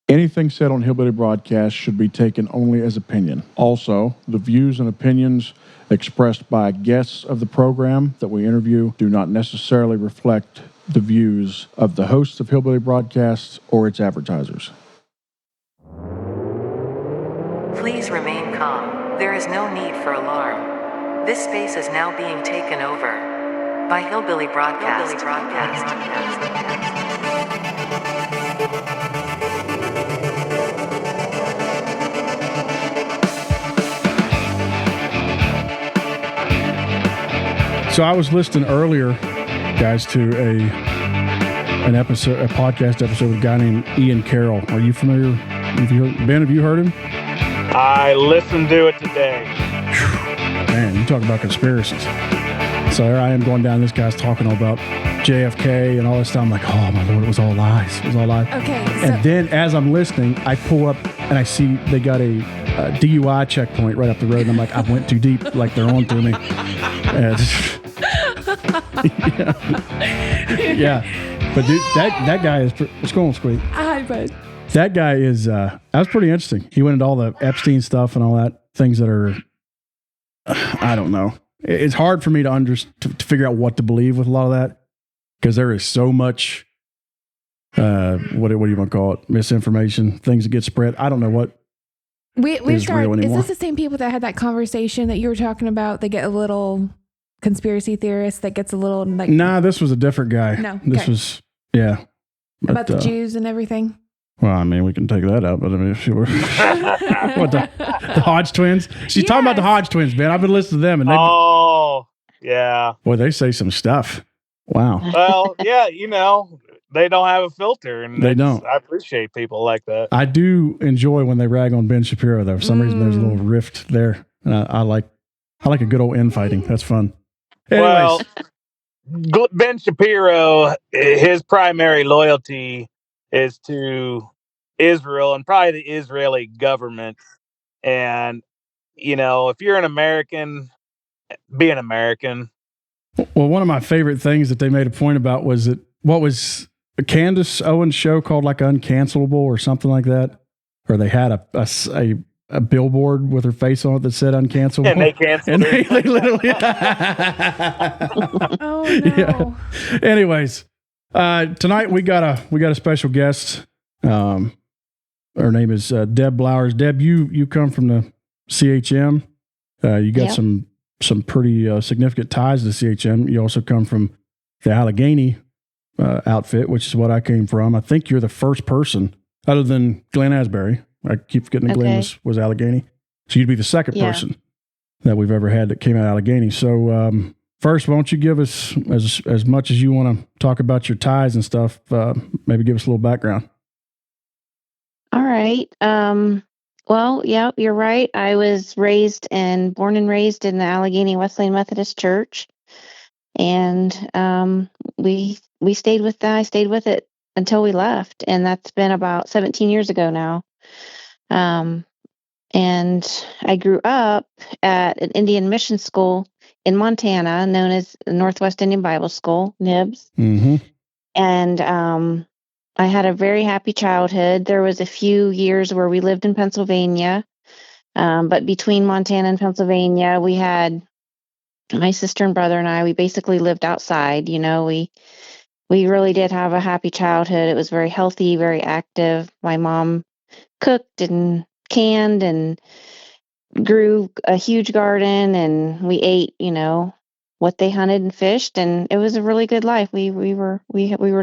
Anything said on Hillbilly Broadcast should be taken only as opinion. Also, the views and opinions expressed by guests of the program that we interview do not necessarily reflect the views of the hosts of Hillbilly Broadcasts or its advertisers. Please remain calm. There is no need for alarm. This space is now being taken over by Hillbilly Broadcast. So I was listening earlier, guys, to a podcast episode with a guy named Ian Carroll. Are you familiar? Ben, have you heard him? I listened to it today. Man, you talk about conspiracies. So there I am going down. This guy's talking all about JFK and all this stuff. I'm like, oh my Lord, it was all lies. It was all lies. Okay. And then as I'm listening, I pull up and I see they got a DUI checkpoint right up the road. And I'm like, I went too deep, like they're on to me. Yeah. But dude, that guy is, what's going on, Squeak? Hi, bud. That guy is, that was pretty interesting. He went into all the Epstein stuff and all that, things that are, I don't know. It's hard for me to figure out what to believe with a lot of that because there is so much, what do you want to call it? Misinformation, things that get spread. I don't know what Is this the same people that had that conversation that you were talking about? They get a little conspiracy theorist that gets a little like. Nah, this was a different guy. No, okay. This was about the Jews and everything. Well, I mean, we can take that out, but I mean, if you were what the Hodge twins? She's talking about the Hodge twins, man. I've been listening to them, and yeah. Boy, they say some stuff. Wow. Well, yeah, they don't have a filter, and they don't. I appreciate people like that. I do enjoy when they rag on Ben Shapiro, though. For some reason, there's a little rift there. I like a good old infighting. That's fun. Anyways. Well, Ben Shapiro, his primary loyalty is to Israel and probably the Israeli government. And, if you're an American, be an American. Well, one of my favorite things that they made a point about was that what was a Candace Owens show called like Uncancelable or something like that, or they had a billboard with her face on it that said uncancelable. And they canceled it. They literally. Oh no. Yeah. Anyways, tonight we got a special guest. Her name is Deb Blowers. Deb, you come from the CHM. You got some pretty significant ties to the CHM. You also come from the Allegheny outfit, which is what I came from. I think you're the first person, other than Glenn Asbury. I keep forgetting that Glenn was Allegheny. So you'd be the second person that we've ever had that came out of Allegheny. So first, why don't you give us, as much as you want to talk about your ties and stuff, maybe give us a little background. All right. Well, yeah, you're right. I was born and raised in the Allegheny Wesleyan Methodist Church. And I stayed with it until we left. And that's been about 17 years ago now. And I grew up at an Indian mission school in Montana, known as the Northwest Indian Bible School, NIBS. Mm-hmm. And I had a very happy childhood. There was a few years where we lived in Pennsylvania, but between Montana and Pennsylvania, we had my sister and brother and I. We basically lived outside. We really did have a happy childhood. It was very healthy, very active. My mom cooked and canned and grew a huge garden, and we ate, what they hunted and fished, and it was a really good life. We were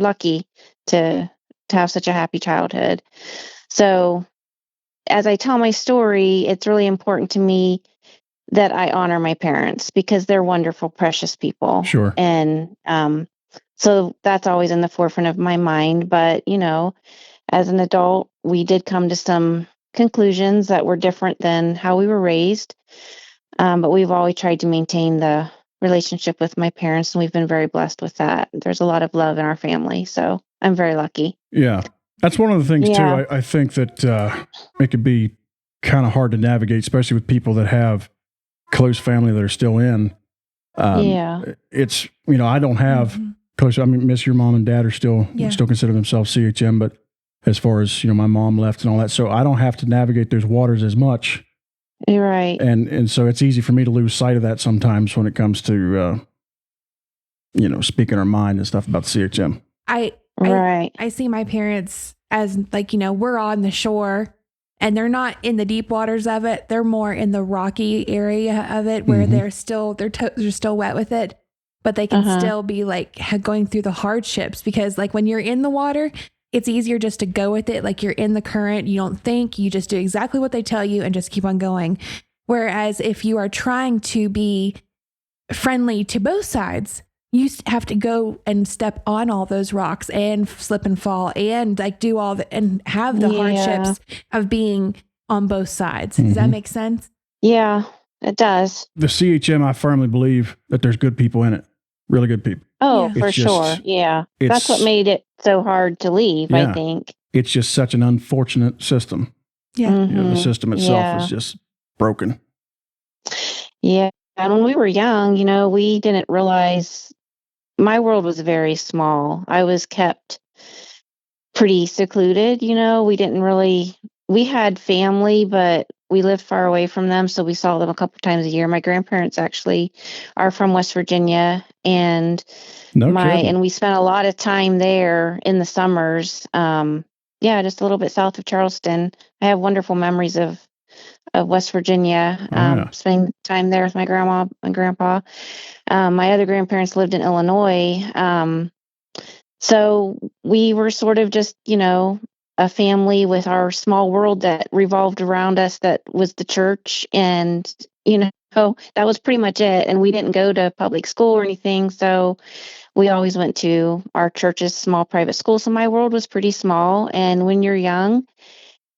lucky to have such a happy childhood. So as I tell my story, it's really important to me that I honor my parents because they're wonderful, precious people. Sure. And so that's always in the forefront of my mind. But, as an adult, we did come to some conclusions that were different than how we were raised. But we've always tried to maintain the relationship with my parents, and we've been very blessed with that. There's a lot of love in our family, so I'm very lucky. Yeah. That's one of the things, too. I think that it could be kind of hard to navigate, especially with people that have close family that are still in. It's, I don't have close. I mean, miss your mom and dad are still consider themselves CHM, but as far as, my mom left and all that. So I don't have to navigate those waters as much. You're right. And so it's easy for me to lose sight of that sometimes when it comes to, speaking our mind and stuff about the CHM. I see my parents as we're on the shore and they're not in the deep waters of it. They're more in the rocky area of it where they're still, their toes are still wet with it, but they can still be going through the hardships because when you're in the water, it's easier just to go with it. Like you're in the current, you don't think, you just do exactly what they tell you and just keep on going. Whereas if you are trying to be friendly to both sides, you have to go and step on all those rocks and slip and fall and do all and have the hardships of being on both sides. Does that make sense? Yeah, it does. The CHM, I firmly believe that there's good people in it. Really good people. Oh, for sure. Yeah. That's what made it so hard to leave, I think. It's just such an unfortunate system. Yeah. The system itself is just broken. Yeah. And when we were young, we didn't realize my world was very small. I was kept pretty secluded, we had family, but we lived far away from them. So we saw them a couple times a year. My grandparents actually are from West Virginia and we spent a lot of time there in the summers. Just a little bit south of Charleston. I have wonderful memories of West Virginia, spending time there with my grandma and grandpa. My other grandparents lived in Illinois. So we were sort of just, a family with our small world that revolved around us that was the church. And, that was pretty much it. And we didn't go to public school or anything. So we always went to our church's small private school. So my world was pretty small. And when you're young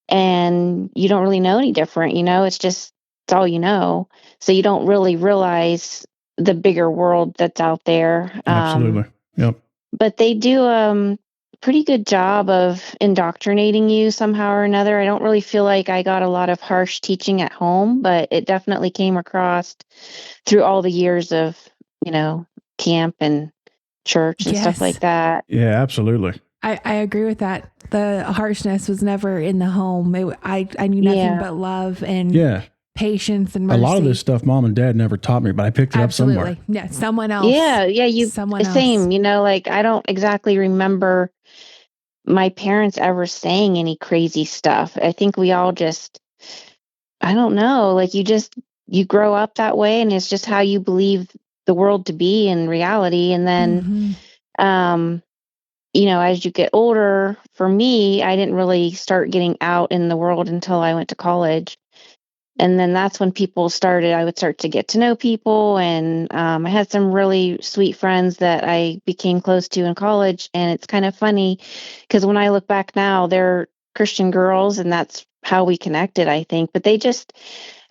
and you don't really know any different, it's all you know. So you don't really realize the bigger world that's out there. Absolutely. Yep. But they do pretty good job of indoctrinating you somehow or another. I don't really feel like I got a lot of harsh teaching at home, but it definitely came across through all the years of, camp and church and stuff like that. Yeah, absolutely. I agree with that. The harshness was never in the home. I knew nothing but love and patience and mercy. A lot of this stuff mom and dad never taught me, but I picked it up somewhere. Yeah, someone else. Someone else. Same, I don't exactly remember my parents ever saying any crazy stuff. I think we all just, I don't know, you grow up that way and it's just how you believe the world to be in reality. And then, as you get older, for me, I didn't really start getting out in the world until I went to college. And then that's when I would start to get to know people. And I had some really sweet friends that I became close to in college. And it's kind of funny because when I look back now, they're Christian girls and that's how we connected, I think. But they just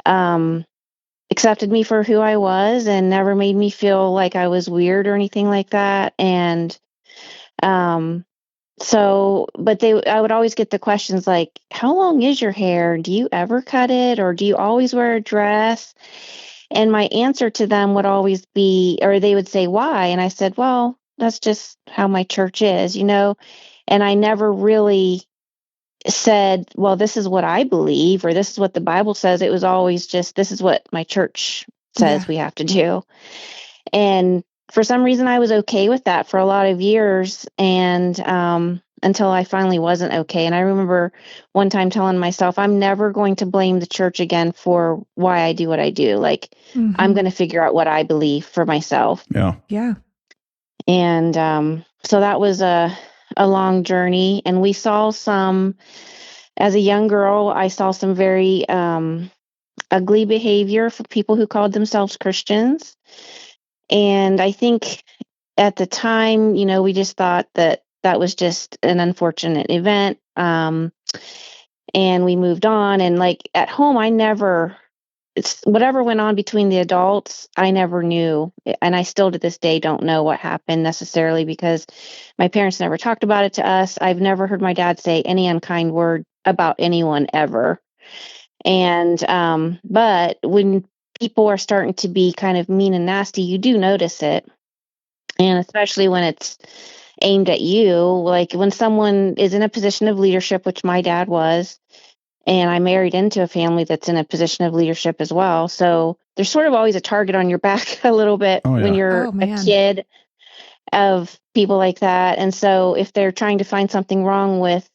accepted me for who I was and never made me feel like I was weird or anything like that. And I would always get the questions like, how long is your hair? Do you ever cut it? Or do you always wear a dress? And my answer to them would always be, or they would say, why? And I said, well, that's just how my church is, and I never really said, well, this is what I believe, or this is what the Bible says. It was always just, this is what my church says we have to do. And for some reason, I was okay with that for a lot of years, and until I finally wasn't okay. And I remember one time telling myself, I'm never going to blame the church again for why I do what I do. I'm going to figure out what I believe for myself. Yeah. Yeah. And so that was a long journey. And we saw as a young girl, I saw some very ugly behavior for people who called themselves Christians. And I think at the time, we just thought that was just an unfortunate event. And we moved on. And at home, whatever went on between the adults, I never knew. And I still to this day don't know what happened necessarily because my parents never talked about it to us. I've never heard my dad say any unkind word about anyone ever. And, but when people are starting to be kind of mean and nasty, you do notice it. And especially when it's aimed at you. Like when someone is in a position of leadership, which my dad was, and I married into a family that's in a position of leadership as well. So there's sort of always a target on your back a little bit when you're a kid of people like that. And so if they're trying to find something wrong with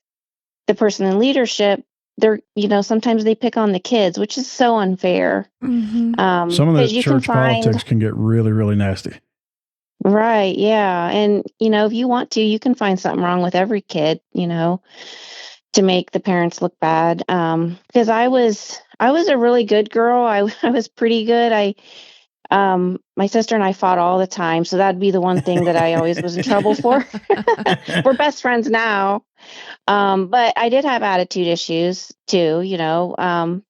the person in leadership, they're, sometimes they pick on the kids, which is so unfair. Mm-hmm. Some of the church politics can get really, really nasty. Right. Yeah. And, if you want to, you can find something wrong with every kid, to make the parents look bad. Because I was a really good girl. I was pretty good. My sister and I fought all the time. So that'd be the one thing that I always was in trouble for. We're best friends now. But I did have attitude issues too,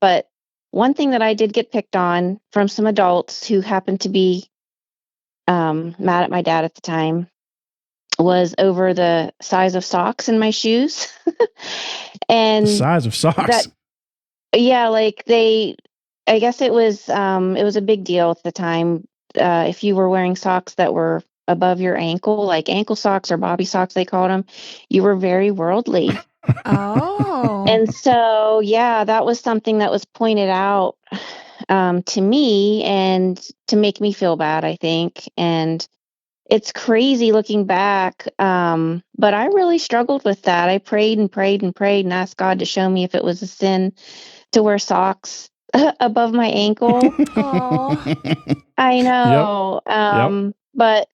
but one thing that I did get picked on from some adults who happened to be mad at my dad at the time was over the size of socks in my shoes. And the size of socks. I guess it was a big deal at the time. If you were wearing socks that were above your ankle, like ankle socks or bobby socks, they called them, you were very worldly. Oh. And so, that was something that was pointed out to me and to make me feel bad, I think. And it's crazy looking back. But I really struggled with that. I prayed and prayed and prayed and asked God to show me if it was a sin to wear socks above my ankle. I know. Yep. But,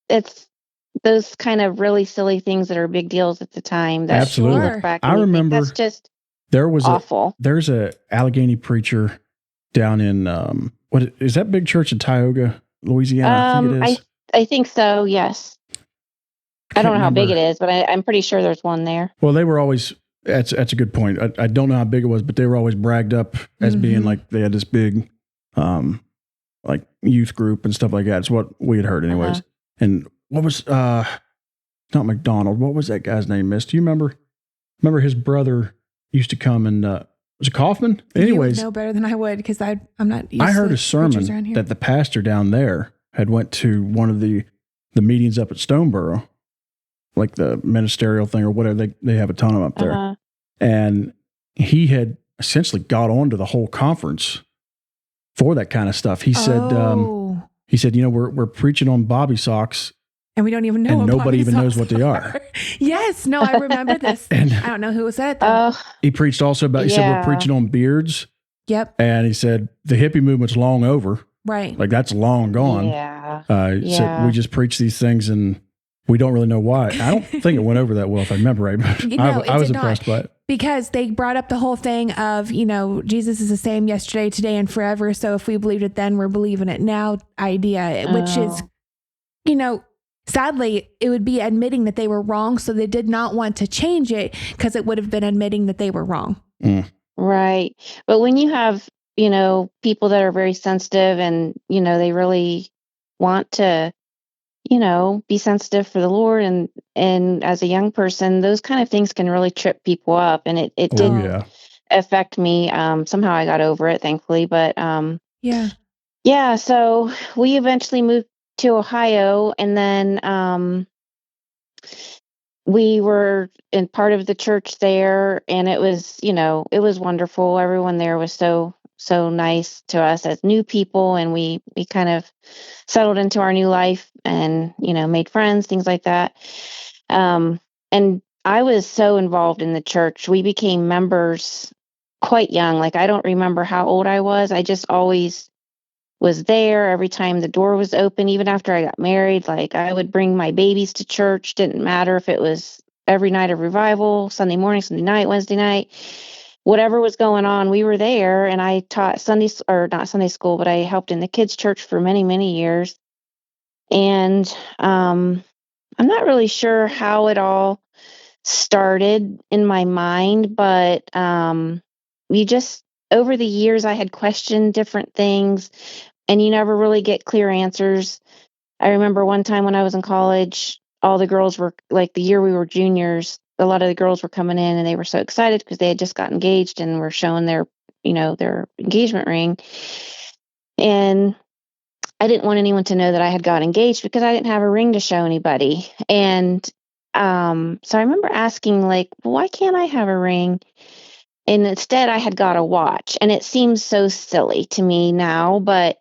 it's those kind of really silly things that are big deals at the time. That absolutely. Look back I remember that's just there was awful. There's a Allegheny preacher down in what is that big church in Tioga, Louisiana? I think it is. I think so. Yes. I don't know how big it is, but I'm pretty sure there's one there. Well, they were always. That's a good point. I don't know how big it was, but they were always bragged up as being like they had this big, like youth group and stuff like that. It's what we had heard, anyways. And what was not McDonald? What was that guy's name? Miss? Do you remember? Remember his brother used to come and was it Kaufman? Anyways, you know better than I would because I'm not. I heard a sermon that the pastor down there had went to one of the meetings up at Stoneboro, like the ministerial thing or whatever. They have a ton of them up there, and he had essentially got onto the whole conference for that kind of stuff. He said, we're preaching on bobby socks. And we don't even know. And nobody even knows what they are. Yes. No, I remember this. And I don't know who said it though. He preached also about, he said, we're preaching on beards. Yep. And he said, the hippie movement's long over. Right. Like that's long gone. He said, we just preach these things and we don't really know why. I don't think it went over that well, if I remember right. But I was impressed by it. Because they brought up the whole thing of, Jesus is the same yesterday, today, and forever. So if we believed it then, we're believing it now idea, which is, sadly, it would be admitting that they were wrong. So they did not want to change it because it would have been admitting that they were wrong. Right. But when you have, people that are very sensitive and, they really want to, be sensitive for the Lord and as a young person, those kind of things can really trip people up. And it did affect me. Somehow I got over it, thankfully. But so we eventually moved to Ohio, and then we were in part of the church there, and it was wonderful. Everyone there was so nice to us as new people, and we kind of settled into our new life and made friends, things like that. And I was so involved in the church. We became members quite young. Like I don't remember how old I was. I just always was there every time the door was open, even after I got married. Like I would bring my babies to church. Didn't matter if it was every night of revival, Sunday morning, Sunday night, Wednesday night, whatever was going on, we were there. And I taught not Sunday school, but I helped in the kids' church for many, many years. And I'm not really sure how it all started in my mind, but over the years, I had questioned different things, and you never really get clear answers. I remember one time when I was in college, all the girls were, like the year we were juniors, a lot of the girls were coming in and they were so excited because they had just got engaged and were showing their engagement ring. And I didn't want anyone to know that I had got engaged because I didn't have a ring to show anybody. And so I remember asking, like, well, why can't I have a ring? And instead, I had got a watch. And it seems so silly to me now, but,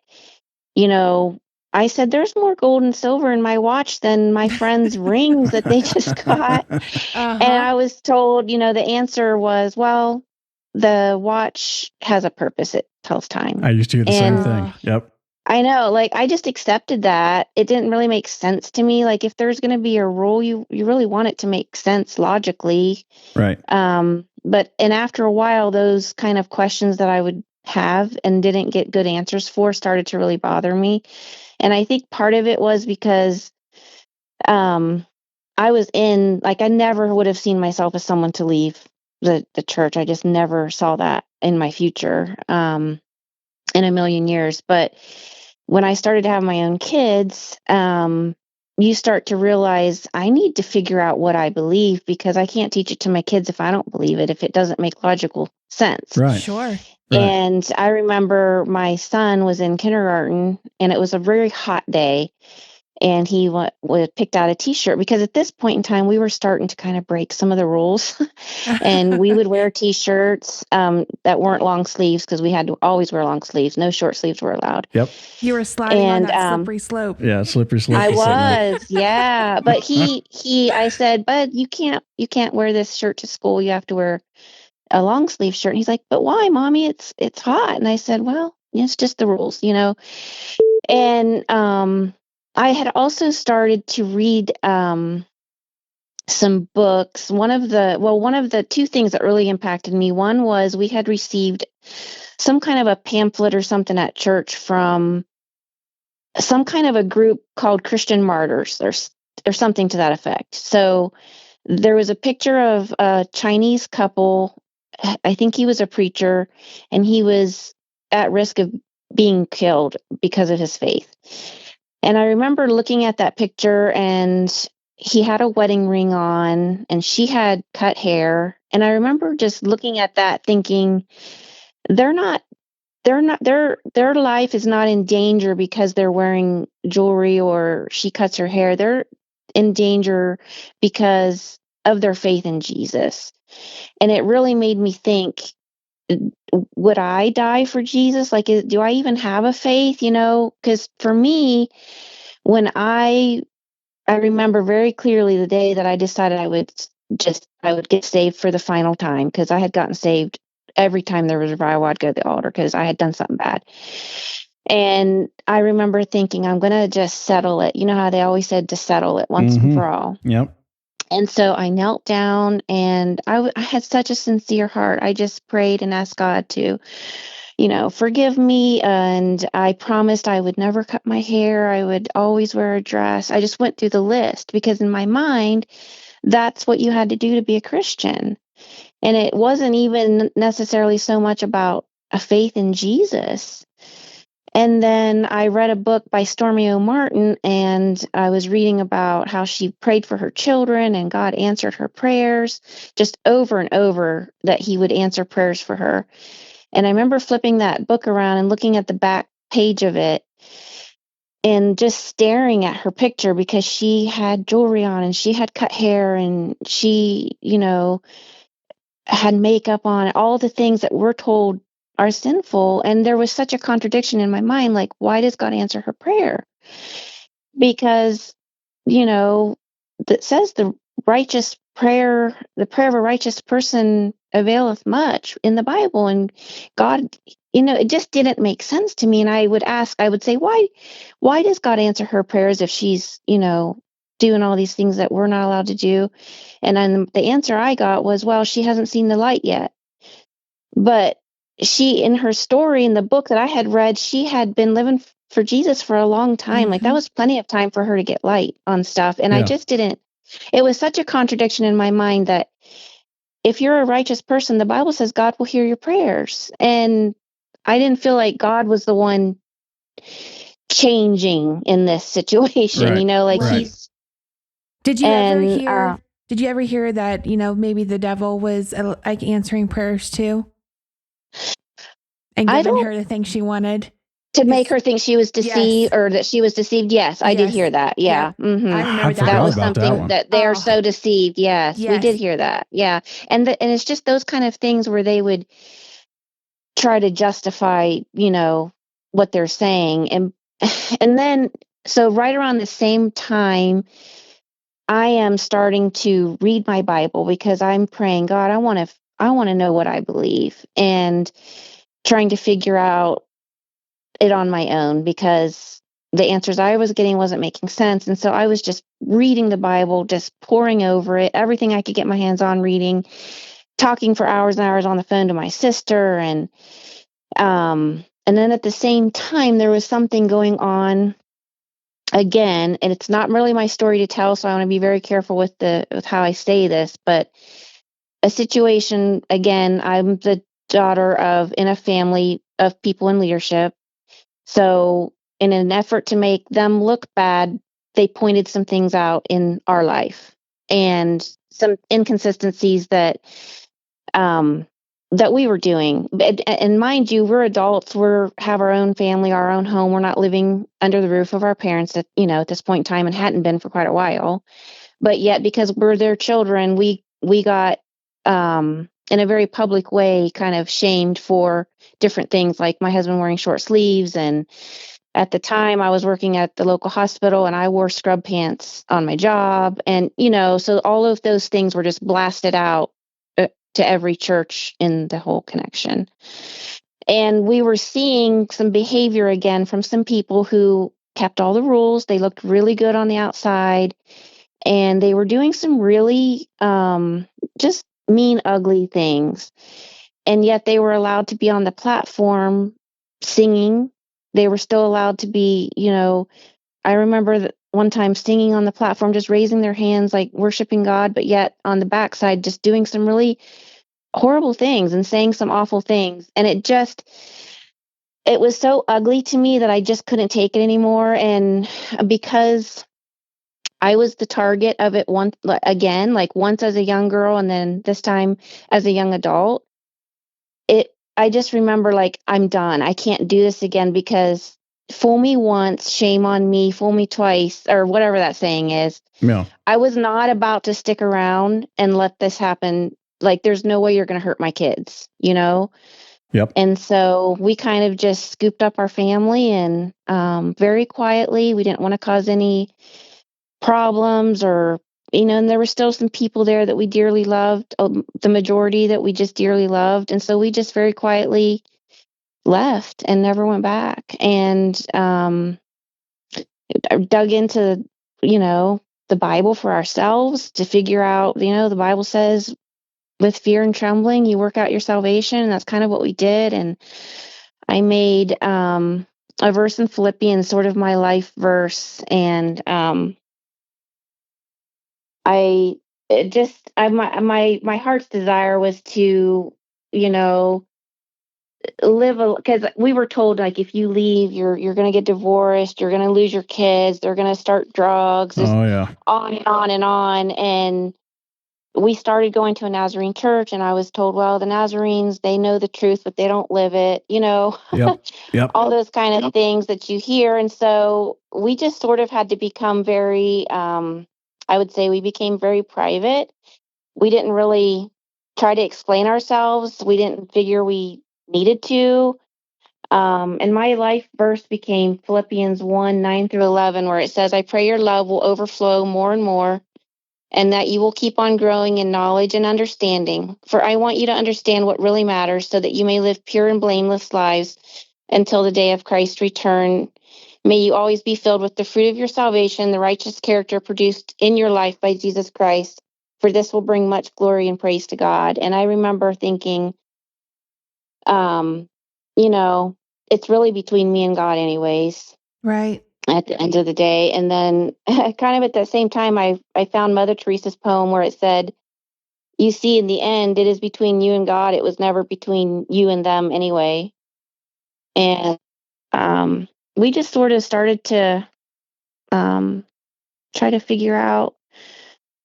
you know, I said, there's more gold and silver in my watch than my friends' rings that they just got. And I was told, you know, the answer was, well, the watch has a purpose. It tells time. I used to hear the same thing. Yep. I know, like, I just accepted that. It didn't really make sense to me. Like, if there's going to be a rule, you really want it to make sense logically. Right. But after a while, those kind of questions that I would have and didn't get good answers for started to really bother me. And I think part of it was because I was I never would have seen myself as someone to leave the church. I just never saw that in my future in a million years. But when I started to have my own kids, you start to realize I need to figure out what I believe, because I can't teach it to my kids if I don't believe it, if it doesn't make logical sense. Right. Sure. Right. And I remember my son was in kindergarten, and it was a very hot day, and he picked out a T-shirt, because at this point in time, we were starting to kind of break some of the rules. And we would wear T-shirts that weren't long sleeves, because we had to always wear long sleeves. No short sleeves were allowed. Yep. You were sliding on that slippery slope. Yeah, slippery slope. I was, yeah. But I said, Bud, you can't wear this shirt to school. You have to wear a long sleeve shirt. And he's like, but why, Mommy? It's hot. And I said, well, it's just the rules, you know. And I had also started to read some books. One of the two things that really impacted me, one was we had received some kind of a pamphlet or something at church from some kind of a group called Christian Martyrs, or something to that effect. So there was a picture of a Chinese couple. I think he was a preacher, and he was at risk of being killed because of his faith. And I remember looking at that picture, and he had a wedding ring on, and she had cut hair. And I remember just looking at that thinking, their life is not in danger because they're wearing jewelry or she cuts her hair. They're in danger because of their faith in Jesus. And it really made me think, would I die for Jesus? Like, do I even have a faith? You know, because for me, when I remember very clearly the day that I decided I would get saved for the final time, because I had gotten saved every time there was a revival. I'd go to the altar because I had done something bad. And I remember thinking, I'm going to just settle it. You know how they always said to settle it once and for all. Yep. And so I knelt down, and I had such a sincere heart. I just prayed and asked God to, you know, forgive me. And I promised I would never cut my hair. I would always wear a dress. I just went through the list, because in my mind, that's what you had to do to be a Christian. And it wasn't even necessarily so much about a faith in Jesus. And then I read a book by Stormy O. Martin, and I was reading about how she prayed for her children and God answered her prayers just over and over, that he would answer prayers for her. And I remember flipping that book around and looking at the back page of it and just staring at her picture, because she had jewelry on and she had cut hair and she, you know, had makeup on, all the things that we're told are sinful. And there was such a contradiction in my mind, like, why does God answer her prayer? Because, you know, that says the prayer of a righteous person availeth much in the Bible. And God, you know, it just didn't make sense to me. And I would say, why does God answer her prayers if she's, you know, doing all these things that we're not allowed to do? And then the answer I got was, well, she hasn't seen the light yet. But she, in her story in the book that I had read, she had been living for Jesus for a long time. Mm-hmm. Like, that was plenty of time for her to get light on stuff. And I just didn't, it was such a contradiction in my mind that if you're a righteous person, the Bible says God will hear your prayers. And I didn't feel like God was the one changing in this situation, right. You know, like right. He's. Did you ever hear that, you know, maybe the devil was like answering prayers too? And giving her the thing she wanted? To make her think she was deceived, Yes. or that she was deceived. Yes, I did hear that. Yeah. Yep. I remember I that. forgot That was about that something one. that they are so deceived. Yes, we did Yes. hear that. Yeah. And it's just those kind of things where they would try to justify, what they're saying. And then, so right around the same time, I am starting to read my Bible because I'm praying, God, I want to know what I believe, and trying to figure out it on my own, because the answers I was getting wasn't making sense. And so I was just reading the Bible, just poring over it, everything I could get my hands on reading, talking for hours and hours on the phone to my sister. And then at the same time, there was something going on again, and it's not really my story to tell, so I want to be very careful with how I say this, but a situation, again, I'm the daughter in a family of people in leadership. So in an effort to make them look bad, they pointed some things out in our life and some inconsistencies that we were doing. And mind you, we're adults. Have our own family, our own home. We're not living under the roof of our parents at this point in time, and hadn't been for quite a while. But yet, because we're their children, we got in a very public way kind of shamed for different things, like my husband wearing short sleeves. And at the time I was working at the local hospital and I wore scrub pants on my job. And, so all of those things were just blasted out to every church in the whole connection. And we were seeing some behavior again from some people who kept all the rules. They looked really good on the outside, and they were doing some really just mean, ugly things. And yet they were allowed to be on the platform singing. They were still allowed to be, I remember that one time singing on the platform, just raising their hands, like worshiping God, but yet on the backside, just doing some really horrible things and saying some awful things. And it was so ugly to me that I just couldn't take it anymore. And because I was the target of it once again, like once as a young girl, and then this time as a young adult, I just remember, like, I'm done. I can't do this again, because fool me once, shame on me, fool me twice, or whatever that saying is. Yeah. I was not about to stick around and let this happen. Like, there's no way you're going to hurt my kids, Yep. And so we kind of just scooped up our family, and very quietly, we didn't want to cause any problems, or and there were still some people there that we dearly loved, the majority that we just dearly loved. And so we just very quietly left and never went back. And dug into, the Bible for ourselves to figure out, the Bible says with fear and trembling, you work out your salvation. And that's kind of what we did. And I made a verse in Philippians sort of my life verse. And my heart's desire was to, live, because we were told, like, if you leave, you're going to get divorced, you're going to lose your kids, they're going to start drugs, Oh yeah. on and on and on. And we started going to a Nazarene church, and I was told, well, the Nazarenes, they know the truth, but they don't live it, Yep. all those kind of things that you hear. And so we just sort of had to become very, I would say we became very private. We didn't really try to explain ourselves. We didn't figure we needed to. And my life verse became Philippians 1:9-11, where it says, I pray your love will overflow more and more, and that you will keep on growing in knowledge and understanding. For I want you to understand what really matters, so that you may live pure and blameless lives until the day of Christ's return. May you always be filled with the fruit of your salvation, the righteous character produced in your life by Jesus Christ, for this will bring much glory and praise to God. And I remember thinking, it's really between me and God anyways. Right. At the end of the day. And then kind of at the same time, I found Mother Teresa's poem where it said, you see, in the end, it is between you and God. It was never between you and them anyway. And we just sort of started to try to figure out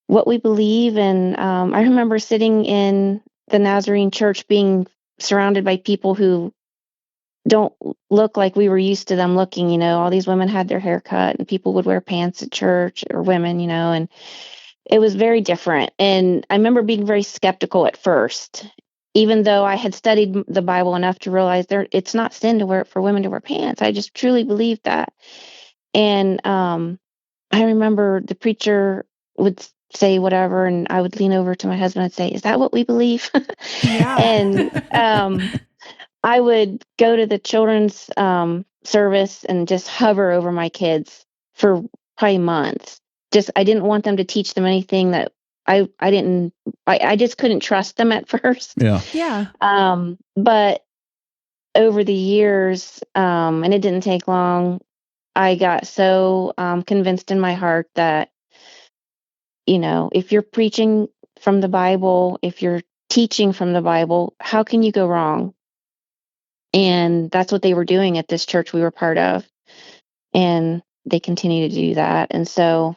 what we believe. And I remember sitting in the Nazarene church being surrounded by people who don't look like we were used to them looking. You know, all these women had their hair cut and people would wear pants at church, or women, you know, and it was very different. And I remember being very skeptical at first, even though I had studied the Bible enough to realize it's not sin for women to wear pants. I just truly believed that. And I remember the preacher would say whatever, and I would lean over to my husband and say, "Is that what we believe?" Yeah. And I would go to the children's service and just hover over my kids for probably months. I didn't want them to teach them anything that I just couldn't trust them at first. Yeah. But over the years, and it didn't take long, I got so convinced in my heart that, you know, if you're preaching from the Bible, if you're teaching from the Bible, how can you go wrong? And that's what they were doing at this church we were part of. And they continue to do that. And so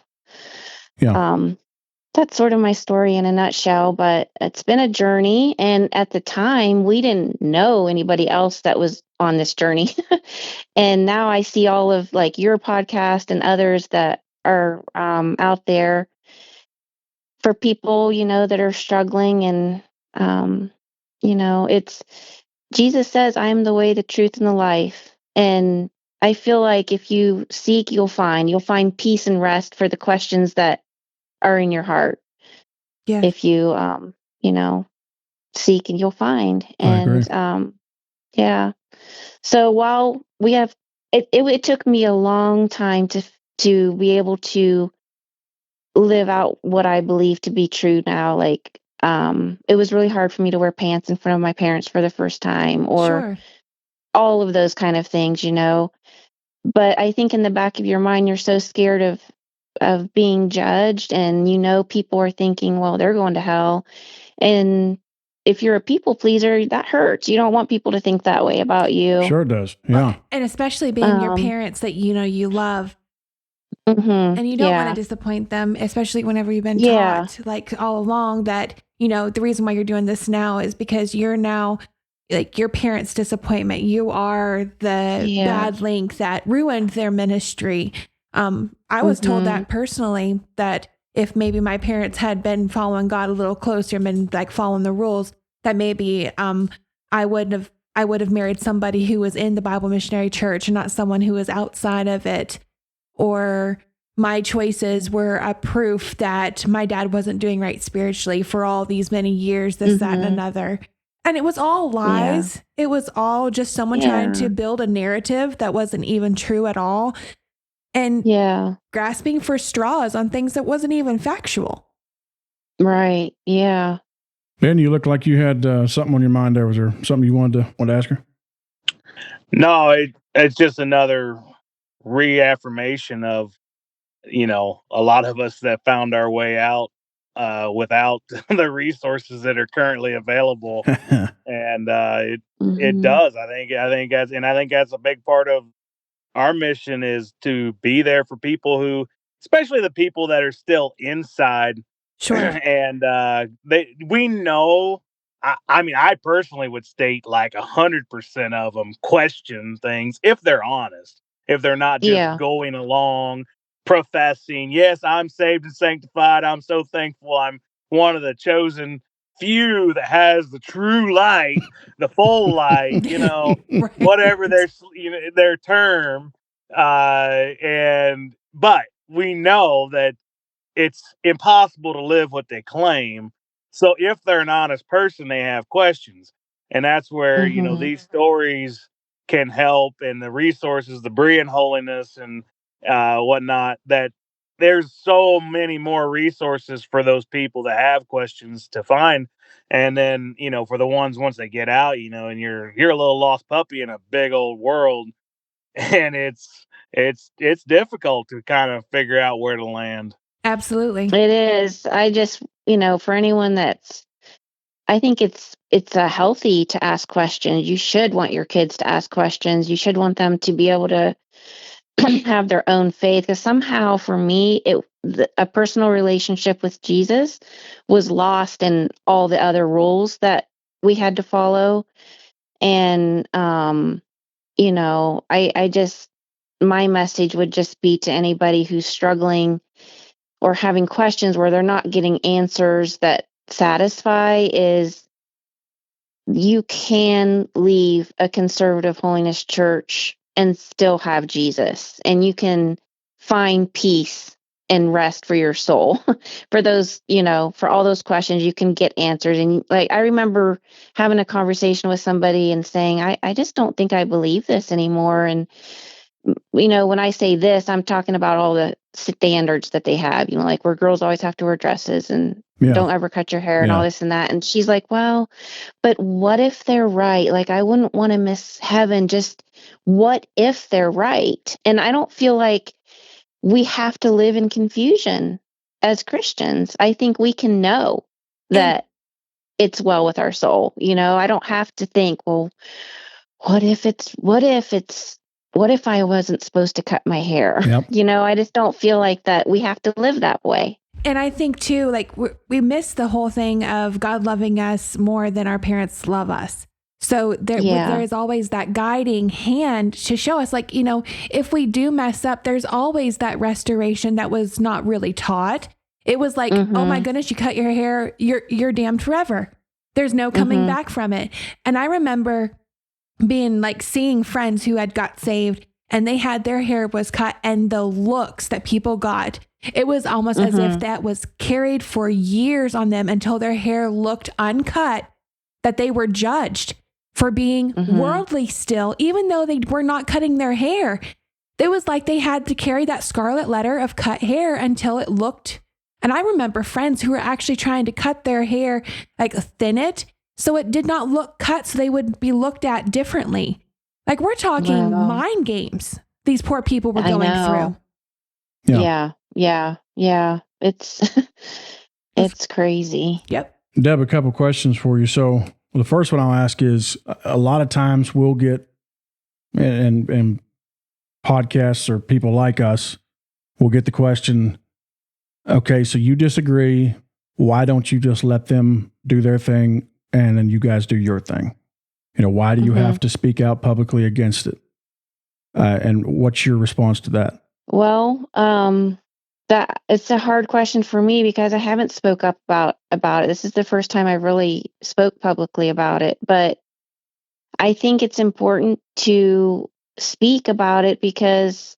that's sort of my story in a nutshell, but it's been a journey. And at the time, we didn't know anybody else that was on this journey. And now I see all of like your podcast and others that are out there for people, you know, that are struggling. And, you know, Jesus says, "I am the way, the truth, and the life." And I feel like if you seek, you'll find peace and rest for the questions that are in your heart. Yeah. If you, you know, seek and you'll find. And, yeah. So while we have, it took me a long time to be able to live out what I believe to be true now. Like, it was really hard for me to wear pants in front of my parents for the first time, or all of those kind of things, you know. But I think in the back of your mind, you're so scared of being judged, and you know people are thinking, well, they're going to hell. And if you're a people pleaser, that hurts. You don't want people to think that way about you. Sure it does. Yeah. And especially being your parents that you know you love. Mm-hmm. And you don't want to disappoint them, especially whenever you've been taught like all along that, you know, the reason why you're doing this now is because you're now like your parents' disappointment. You are the bad link that ruined their ministry. I was told that personally, that if maybe my parents had been following God a little closer and been like following the rules, that maybe I would have married somebody who was in the Bible Missionary Church and not someone who was outside of it. Or my choices were a proof that my dad wasn't doing right spiritually for all these many years, this, that, and another. And it was all lies. Yeah. It was all just someone trying to build a narrative that wasn't even true at all. And grasping for straws on things that wasn't even factual. Right. Yeah. Ben, you look like you had something on your mind there. Was there something you wanted to ask her? No, it's just another reaffirmation of, you know, a lot of us that found our way out without the resources that are currently available. And it does. I think that's a big part of our mission, is to be there for people who, especially the people that are still inside. Sure. And we know, I mean, I personally would state like 100% of them question things if they're honest, if they're not just going along professing, yes, I'm saved and sanctified. I'm so thankful I'm one of the chosen few that has the true light, the full light, you know, whatever their term. But we know that it's impossible to live what they claim. So if they're an honest person, they have questions. And that's where, you know, these stories can help, and the resources, the Berean holiness and whatnot, that there's so many more resources for those people that have questions to find. And then, you know, for the ones, once they get out, you know, and you're a little lost puppy in a big old world, and it's difficult to kind of figure out where to land. Absolutely. It is. I just, you know, for anyone I think it's healthy to ask questions. You should want your kids to ask questions. You should want them to be able to have their own faith. Because somehow, for me, a personal relationship with Jesus was lost in all the other rules that we had to follow. And I just, my message would just be to anybody who's struggling or having questions where they're not getting answers that satisfy is you can leave a conservative holiness church and still have Jesus, and you can find peace and rest for your soul. For those, for all those questions, you can get answers. And like, I remember having a conversation with somebody and saying, I just don't think I believe this anymore. And, when I say this, I'm talking about all the standards that they have, like where girls always have to wear dresses and don't ever cut your hair and all this and that. And she's like, well, but what if they're right? Like, I wouldn't want to miss heaven. Just what if they're right? And I don't feel like we have to live in confusion as Christians. I think we can know that it's well with our soul. I don't have to think, well, what if I wasn't supposed to cut my hair? Yep. I just don't feel like that we have to live that way. And I think too, like we miss the whole thing of God loving us more than our parents love us. So there is always that guiding hand to show us, like, if we do mess up, there's always that restoration that was not really taught. It was like, oh my goodness, you cut your hair, you're damned forever. There's no coming back from it. And I remember being like seeing friends who had got saved and they had their hair was cut, and the looks that people got, it was almost as if that was carried for years on them until their hair looked uncut, that they were judged for being worldly still, even though they were not cutting their hair. It was like they had to carry that scarlet letter of cut hair until it looked. And I remember friends who were actually trying to cut their hair, like thin it, so it did not look cut, so they would be looked at differently. Like, we're talking mind games these poor people were going through. Yeah. It's crazy. Yep. Deb, a couple questions for you. So the first one I'll ask is, a lot of times we'll get, and podcasts or people like us will get the question, okay, so you disagree. Why don't you just let them do their thing and then you guys do your thing? Why do you have to speak out publicly against it? And what's your response to that? Well, that it's a hard question for me because I haven't spoke up about it. This is the first time I really spoke publicly about it, but I think it's important to speak about it because,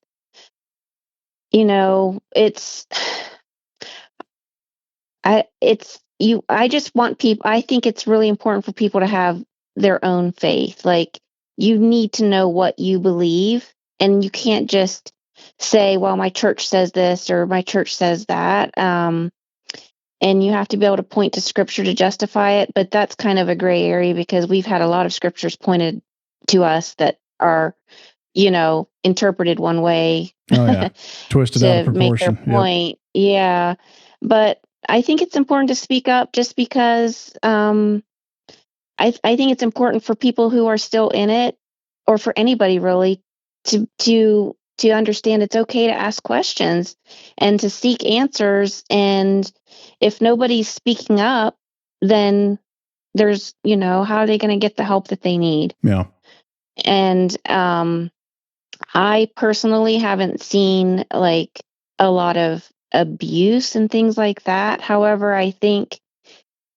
I just want people, I think it's really important for people to have their own faith. Like, you need to know what you believe, and you can't just say, well, my church says this or my church says that. And you have to be able to point to scripture to justify it. But that's kind of a gray area because we've had a lot of scriptures pointed to us that are, interpreted one way. Twisted out of proportion. Make their point. Yep. Yeah. But I think it's important to speak up just because I think it's important for people who are still in it, or for anybody really, to understand it's okay to ask questions and to seek answers. And if nobody's speaking up, then there's, how are they going to get the help that they need? Yeah. And I personally haven't seen like a lot of abuse and things like that. However, I think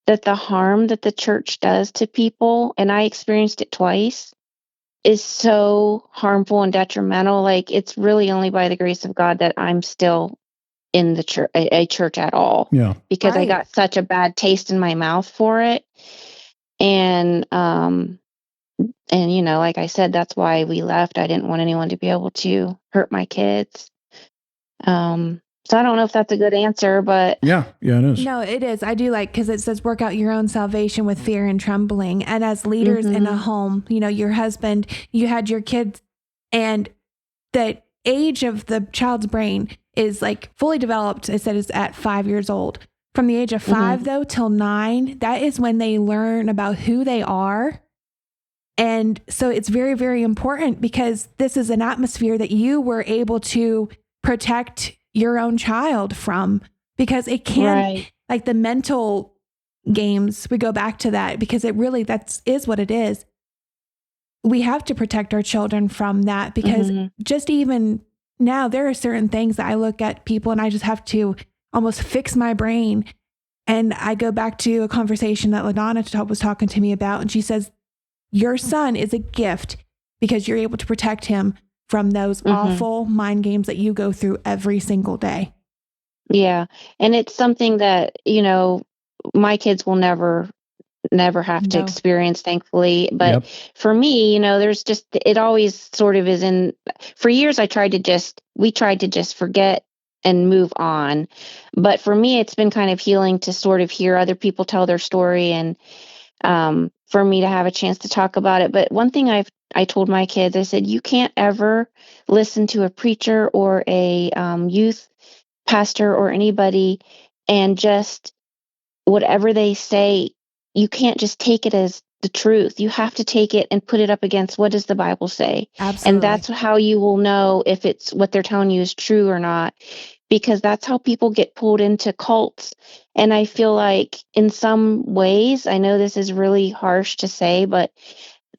that the harm that the church does to people, and I experienced it twice, is so harmful and detrimental. Like, it's really only by the grace of God that I'm still in the church, a church at all. Yeah. Because I got such a bad taste in my mouth for it. And like I said, that's why we left. I didn't want anyone to be able to hurt my kids. So I don't know if that's a good answer, but yeah, it is. No, it is. I do like, because it says work out your own salvation with fear and trembling. And as leaders in a home, your husband, you had your kids, and the age of the child's brain is like fully developed. It said is at 5 years old. From the age of 5 though till 9, that is when they learn about who they are. And so it's very, very important because this is an atmosphere that you were able to protect your own child from, because it can, like the mental games, we go back to that because it really, is what it is. we have to protect our children from that, because just even now, there are certain things that I look at people and I just have to almost fix my brain. And I go back to a conversation that LaDonna was talking to me about. And she says, your son is a gift because you're able to protect him from those awful mind games that you go through every single day. Yeah. And it's something that, my kids will never have to experience, thankfully. But for me, there's just, it always sort of is for years, we tried to just forget and move on. But for me, it's been kind of healing to sort of hear other people tell their story, and for me to have a chance to talk about it. But one thing I told my kids, I said, you can't ever listen to a preacher or a youth pastor or anybody and just whatever they say, you can't just take it as the truth. You have to take it and put it up against what does the Bible say. Absolutely. And that's how you will know if it's what they're telling you is true or not, because that's how people get pulled into cults. And I feel like in some ways, I know this is really harsh to say, but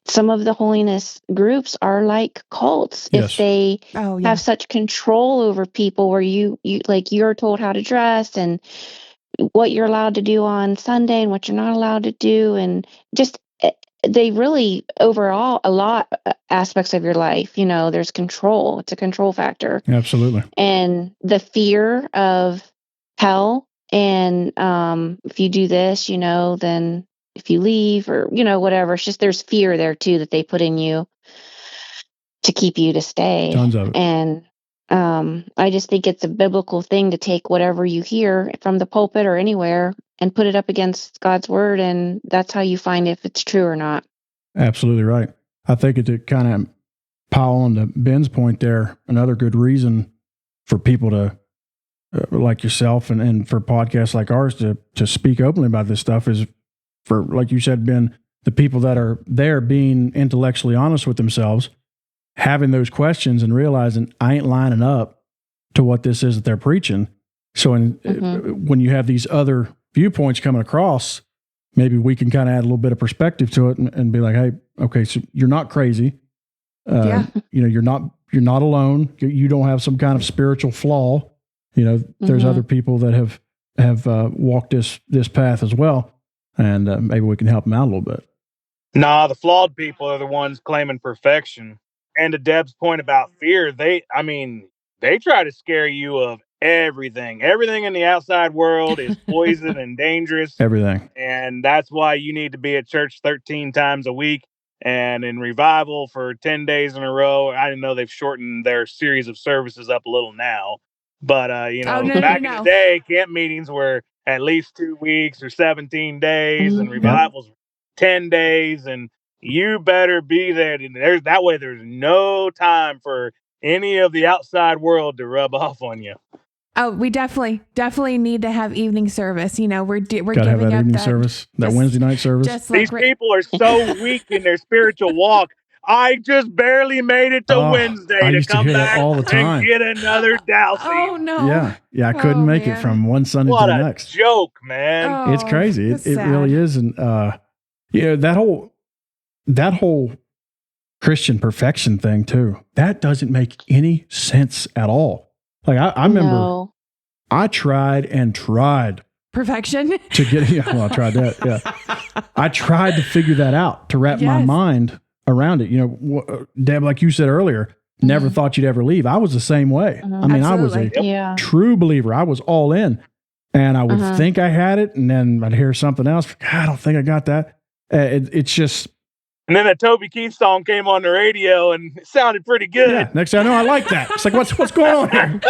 some of the holiness groups are like cults. If they have such control over people where you're told how to dress and what you're allowed to do on Sunday and what you're not allowed to do. And just, they really overall a lot aspects of your life, there's control. It's a control factor. Absolutely. And the fear of hell. And if you do this, then if you leave or, whatever, it's just, there's fear there too, that they put in you to keep you to stay. Tons of it. And I just think it's a biblical thing to take whatever you hear from the pulpit or anywhere and put it up against God's word. And that's how you find if it's true or not. Absolutely right. I think to kind of pile on to Ben's point there, another good reason for people to, like yourself and for podcasts like ours to speak openly about this stuff is for, like you said, Ben, the people that are there being intellectually honest with themselves, having those questions and realizing I ain't lining up to what this is that they're preaching. So when you have these other viewpoints coming across, maybe we can kind of add a little bit of perspective to it and be like, hey, okay, so you're not crazy. You're not alone. You don't have some kind of spiritual flaw. There's other people that have walked this path as well. And maybe we can help them out a little bit. Nah, the flawed people are the ones claiming perfection. And to Deb's point about fear, they try to scare you of everything. Everything in the outside world is poison and dangerous. Everything. And that's why you need to be at church 13 times a week and in revival for 10 days in a row. I didn't know they've shortened their series of services up a little now. But, back in the day, camp meetings were at least 2 weeks or 17 days and revivals 10 days. And you better be there. That way there's no time for any of the outside world to rub off on you. Oh, we definitely need to have evening service. We're giving have that up evening service, that Wednesday night service. These people are so weak in their spiritual walk. I just barely made it to Wednesday to come back all the time. and get another dousing. Oh no! Yeah, I couldn't make it from one Sunday to the next. What a joke, man! Oh, it's crazy. It really is, and that whole Christian perfection thing too. That doesn't make any sense at all. Like I remember, I tried perfection to get. I tried that. Yeah, I tried to figure that out to wrap my mind around it. Deb, like you said earlier, never thought you'd ever leave. I was the same way. I mean, Absolutely. I was a true believer. I was all in, and I would think I had it, and then I'd hear something else. I don't think I got that. It's just. And then that Toby Keith song came on the radio and it sounded pretty good. Yeah, next thing I know, I like that. It's like, what's going on here?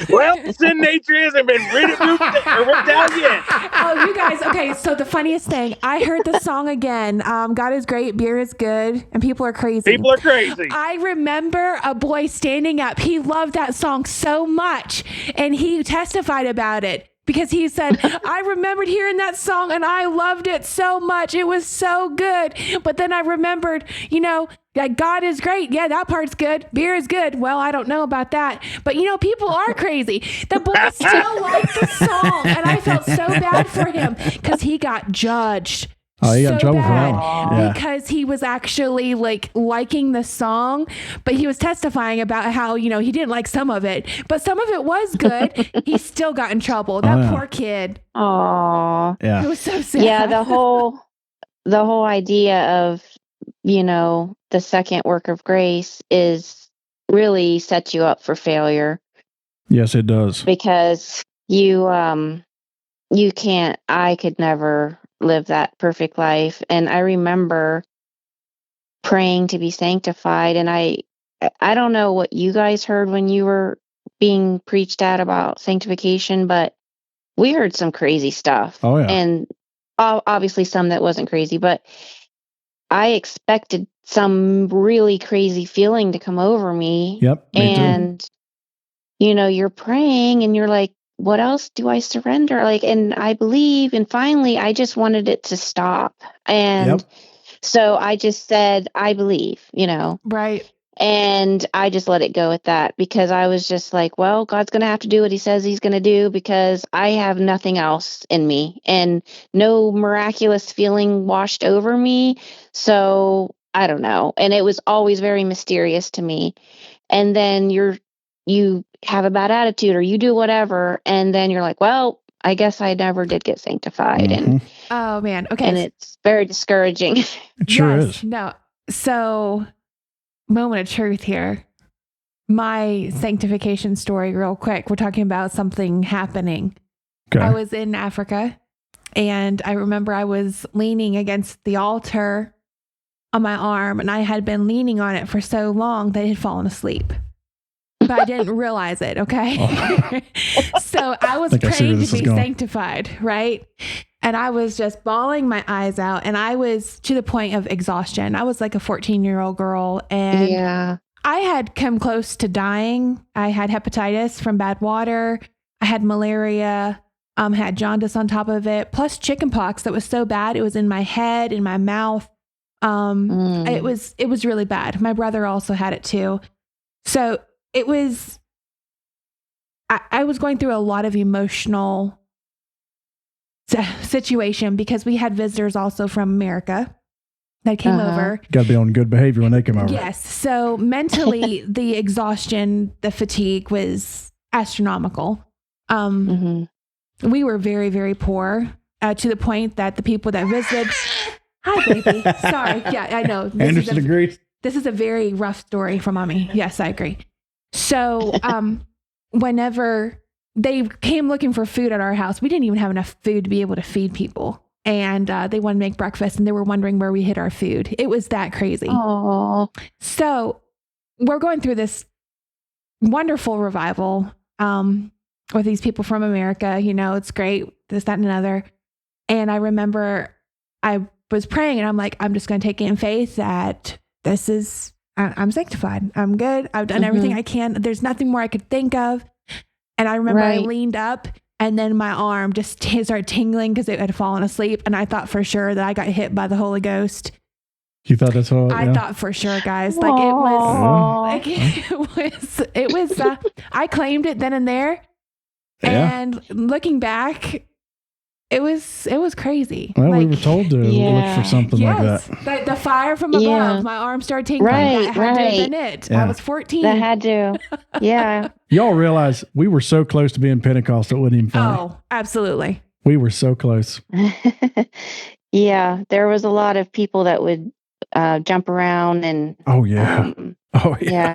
Well, sin nature hasn't been ripped out yet. Oh, you guys. Okay, so the funniest thing, I heard the song again. God is great, beer is good, and people are crazy. People are crazy. I remember a boy standing up. He loved that song so much, and he testified about it. Because he said, I remembered hearing that song and I loved it so much. It was so good. But then I remembered, that God is great. Yeah, that part's good. Beer is good. Well, I don't know about that. But, people are crazy. The boy still liked the song. And I felt so bad for him because he got judged. Oh, he got in trouble for that one. Yeah. Because he was actually like liking the song, but he was testifying about how, you know, he didn't like some of it, but some of it was good. He still got in trouble. That poor kid. Oh, Yeah. It was so sad. yeah. The whole idea of, you know, the second work of grace is really sets you up for failure. Yes, it does. Because you can't, I could never live that perfect life. And I remember praying to be sanctified. And I don't know what you guys heard when you were being preached at about sanctification, but we heard some crazy stuff. Oh, yeah. And obviously some that wasn't crazy, but I expected some really crazy feeling to come over me. Yep. Me and, too. you know, you're praying and you're like, what else do I surrender? Like, and I believe, and finally I just wanted it to stop. And so I just said, I believe, you know. Right. And I just let it go at that because I was just like, well, God's going to have to do what he says he's going to do because I have nothing else in me and no miraculous feeling washed over me. So I don't know. And it was always very mysterious to me. And then you have a bad attitude or you do whatever. And then you're like, well, I guess I never did get sanctified. And oh man. Okay. And it's very discouraging. It sure is. No. So moment of truth here. My sanctification story real quick. We're talking about something happening. Okay. I was in Africa and I remember I was leaning against the altar on my arm and I had been leaning on it for so long that I had fallen asleep. But I didn't realize it, okay? Oh. So I was praying to be sanctified, right? And I was just bawling my eyes out and I was to the point of exhaustion. I was like a 14-year-old girl and I had come close to dying. I had hepatitis from bad water. I had malaria, had jaundice on top of it, plus chickenpox that was so bad. It was in my head, in my mouth. It was really bad. My brother also had it too. So it was, I was going through a lot of emotional situation because we had visitors also from America that came over. Got to be on good behavior when they come over. Yes. So mentally, the exhaustion, the fatigue was astronomical. We were very, very poor to the point that the people that visited, hi, baby. Sorry. Yeah, I know. Anderson agrees. This is a very rough story for mommy. Yes, I agree. So whenever they came looking for food at our house, we didn't even have enough food to be able to feed people. And they wanted to make breakfast and they were wondering where we hid our food. It was that crazy. Aww. So we're going through this wonderful revival with these people from America. You know, it's great, this, that, and another. And I remember I was praying and I'm like, I'm just going to take it in faith that this is, I'm sanctified. I'm good. I've done everything I can. There's nothing more I could think of. And I remember I leaned up and then my arm just started tingling because it had fallen asleep. And I thought for sure that I got hit by the Holy Ghost. You thought that's all? I thought for sure, guys. Like it was, I claimed it then and there. Yeah. And looking back, it was crazy. Well, we were told to look for something like that. The fire from above. My arm started tingling. That had to have been it. Yeah. I was 14. That had to. Yeah. Y'all realize we were so close to being Pentecostal, it wasn't even funny. Oh, absolutely. We were so close. Yeah. There was a lot of people that would jump around and. Oh, yeah. Yeah.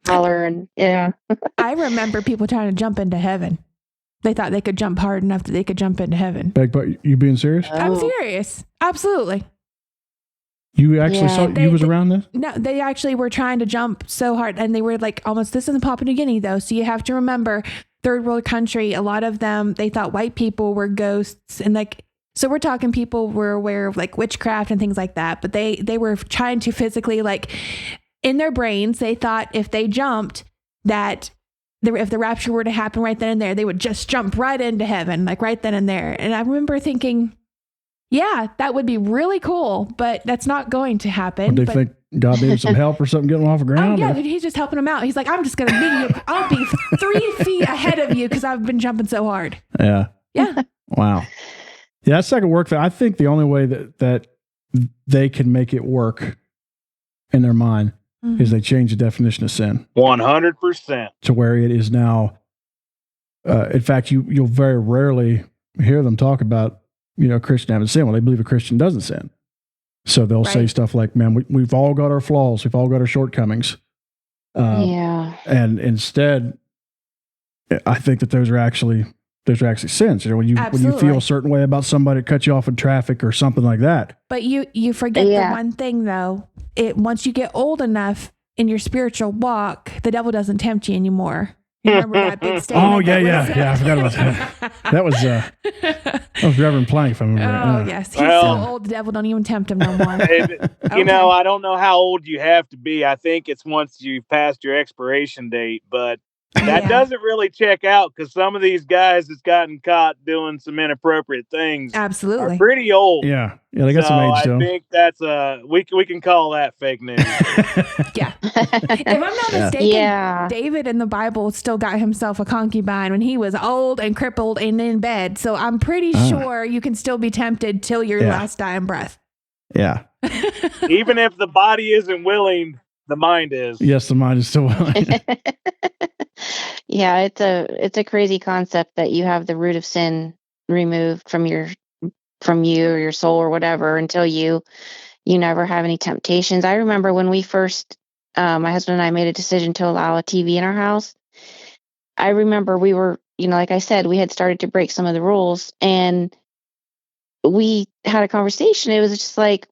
Holler and I remember people trying to jump into heaven. They thought they could jump hard enough that they could jump into heaven. Beg, but you being serious? I'm serious. Absolutely. You actually saw, you was around this? No, they actually were trying to jump so hard and they were like almost, this isn't Papua New Guinea though. So you have to remember third world country, a lot of them, they thought white people were ghosts and like, so we're talking people were aware of like witchcraft and things like that, but they were trying to physically like in their brains, they thought if they jumped that if the rapture were to happen right then and there, they would just jump right into heaven, like right then and there. And I remember thinking, yeah, that would be really cool, but that's not going to happen. Would they think God needed some help or something getting them off the ground? Oh, yeah, he's just helping them out. He's like, I'm just going to meet you. I'll be 3 feet ahead of you because I've been jumping so hard. Yeah. Yeah. Wow. Yeah, that's not gonna work. I think the only way that they can make it work in their mind is they change the definition of sin 100% to where it is now. In fact, you'll very rarely hear them talk about Christian having sin. Well, they believe a Christian doesn't sin, so they'll say stuff like, "Man, we've all got our flaws. We've all got our shortcomings." And instead, I think that those are actually sins. When you feel a certain way about somebody that cut you off in traffic or something like that. But you forget the one thing though. Once you get old enough in your spiritual walk, the devil doesn't tempt you anymore. You remember that big statement? Oh yeah. I forgot about that. That was Reverend Plank, if I remember right. Oh yes, he's so old. The devil don't even tempt him no more. I don't know how old you have to be. I think it's once you've passed your expiration date, but that doesn't really check out because some of these guys that's gotten caught doing some inappropriate things are pretty old. Yeah, they got some age to them. I think that's we can call that fake news. Yeah. If I'm not mistaken, David in the Bible still got himself a concubine when he was old and crippled and in bed. So I'm pretty sure you can still be tempted till your last dying breath. Yeah. Even if the body isn't willing, the mind is. Yes, the mind is still willing. Yeah, it's a crazy concept that you have the root of sin removed from you or your soul or whatever until you never have any temptations. I remember when we first, my husband and I made a decision to allow a TV in our house. I remember we were, like I said, we had started to break some of the rules, and we had a conversation. It was just like